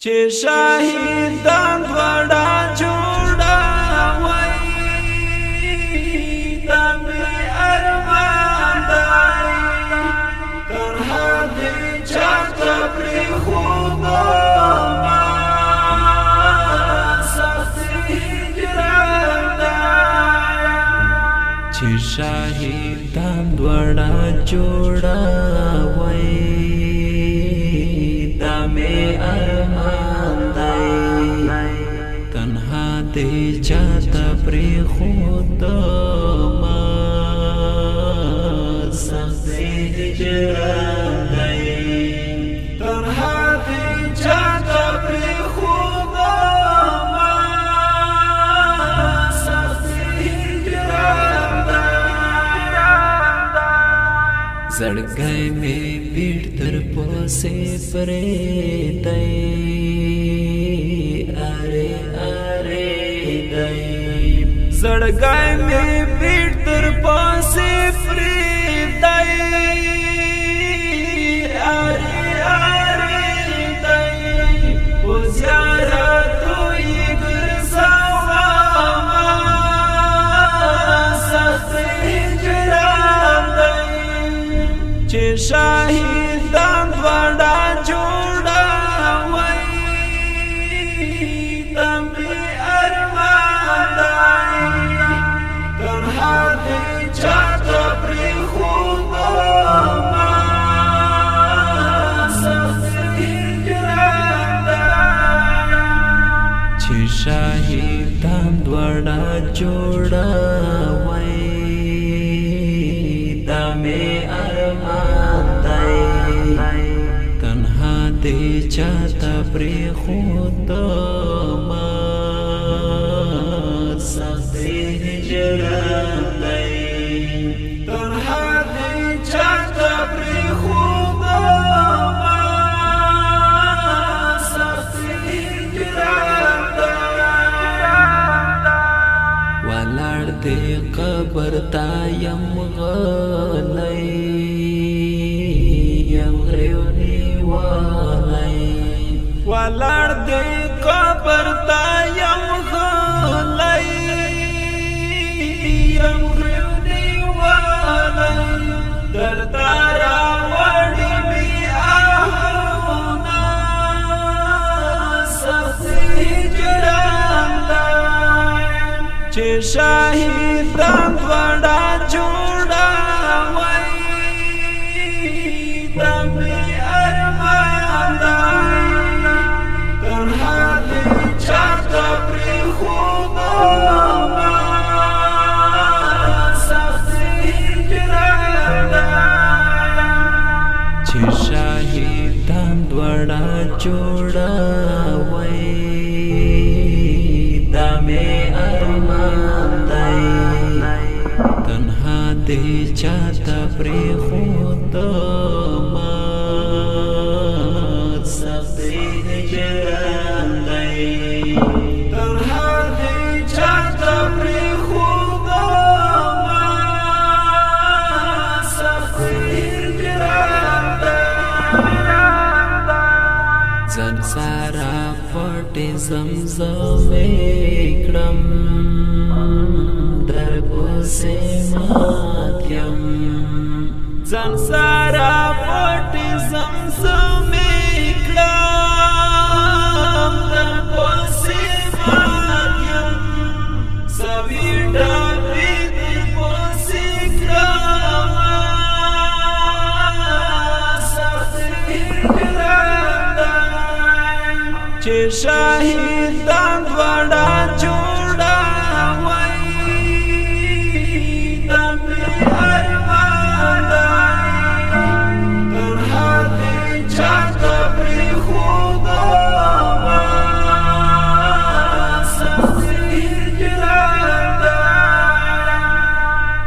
چې شاهدان وړا جوړا وای د مې ارمان دی تر هدي چاته پرې خوبه ما سخت هجران دی چې شاهدان وړا جوړا وای د مې ارمان تنها دې چاته پرې خود ما سخت هجران دی تنها دې چاته پرې خود ما سخت هجران دی زړګی مې پیټ تر پوسې پرې دی زړګی مې پیټ تر پاسې پرې دی دی او زیارتو یې ګرځومه سخت هجران دی چې شاهدان وړا جوړا وای د مې ارمان دی تنها دې چاته پرې خوبه ما سخت هجران دی چې شاهدان وړا جوړا وای د مې ارمان دی تنها دې چاته پرې خوبه ما سخت هجران دی تنها دې چاته پرې خوبه ما سخت هجران دی ولاړ دې قبر ته یم غلی یم غریونی والی ولاړ دې قبر ته یم غلی یم غریونی والی درته راوړي مې آهونه سخت هجران دی چې شاهدان وړا جوړا وای د مې ارمان دی تنها دې چاته پرې خوبه ما سخت هجران دی چې شاهدان وړا جوړا وای د مې ارمان دی تنها دې چاته پرې خود ما سخت هجران دی تنها دې چاته پرې خود ما سخت هجران دی ځان سره پټ زمزمې کړم در پسې ماتیم ځان سره پټ زمزمې کړم در پسې ماتیم سوي ډاکې در پسې کړم سخت هجران دی چې شاهدان وړا جوړا وای د مې ارمان دی تنها دې چاته پرې خوبه ما سخت هجران دی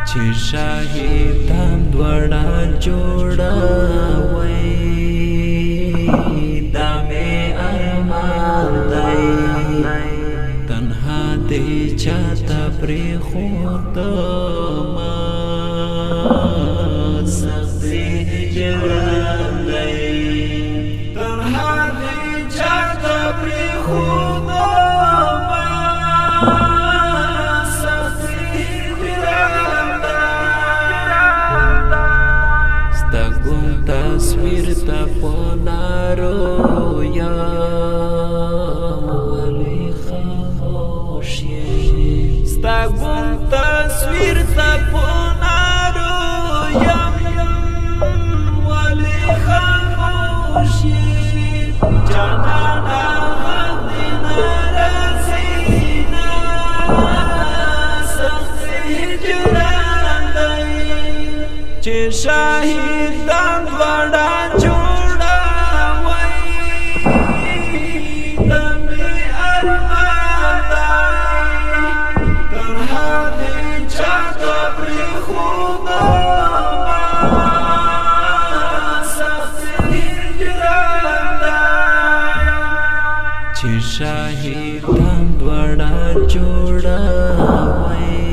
چې شاهدان وړا جوړا وای د مې ارمان دی تنها دې چاته پرې خود ما سخت هجران دی تنها دې چاته چې شاهدان وړا جوړا وای د می ارمان دای تنها دې چاته پرې خدا چې شاهدان وړا جوړا وای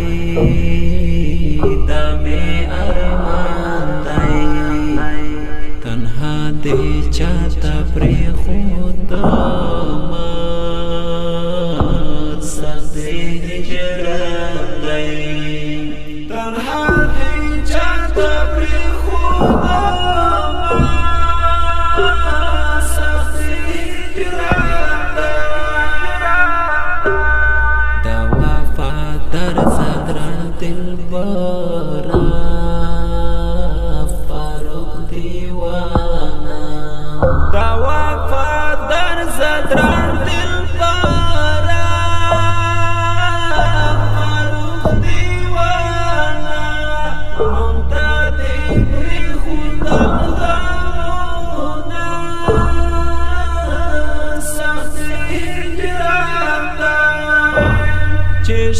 د می ارمان دای تنها دې چاته پرې خدا ما سخت هجران دای تنها دې چاته پرې خدا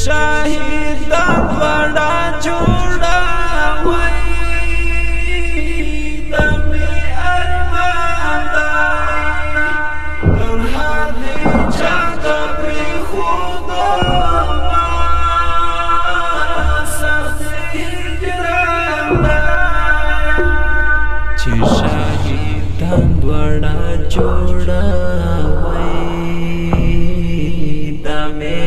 شاهدان وړا جوړا وای د می ارمان دای تنها دې چاته پرې خدا ما سخت هجران دای چې شاهدان وړا جوړا وای د می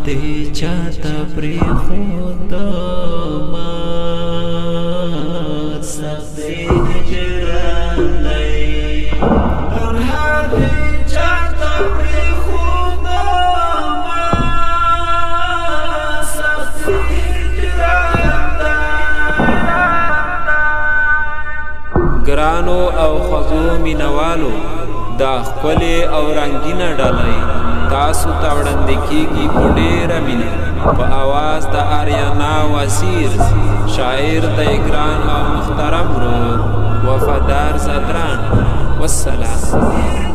دې چاته پرې خدا ما سخت هجران دی تنها دې چاته پرې خدا ما سخت هجران دی ګرانو او خوږو مینوالو دا ښکلې او رنګینه ډالۍ تاسو ته وړاندې کیږي په ډېره مینه په اواز د آریانا وزیر شاعر د ګران او محترم ورور وفادار زدران والسلام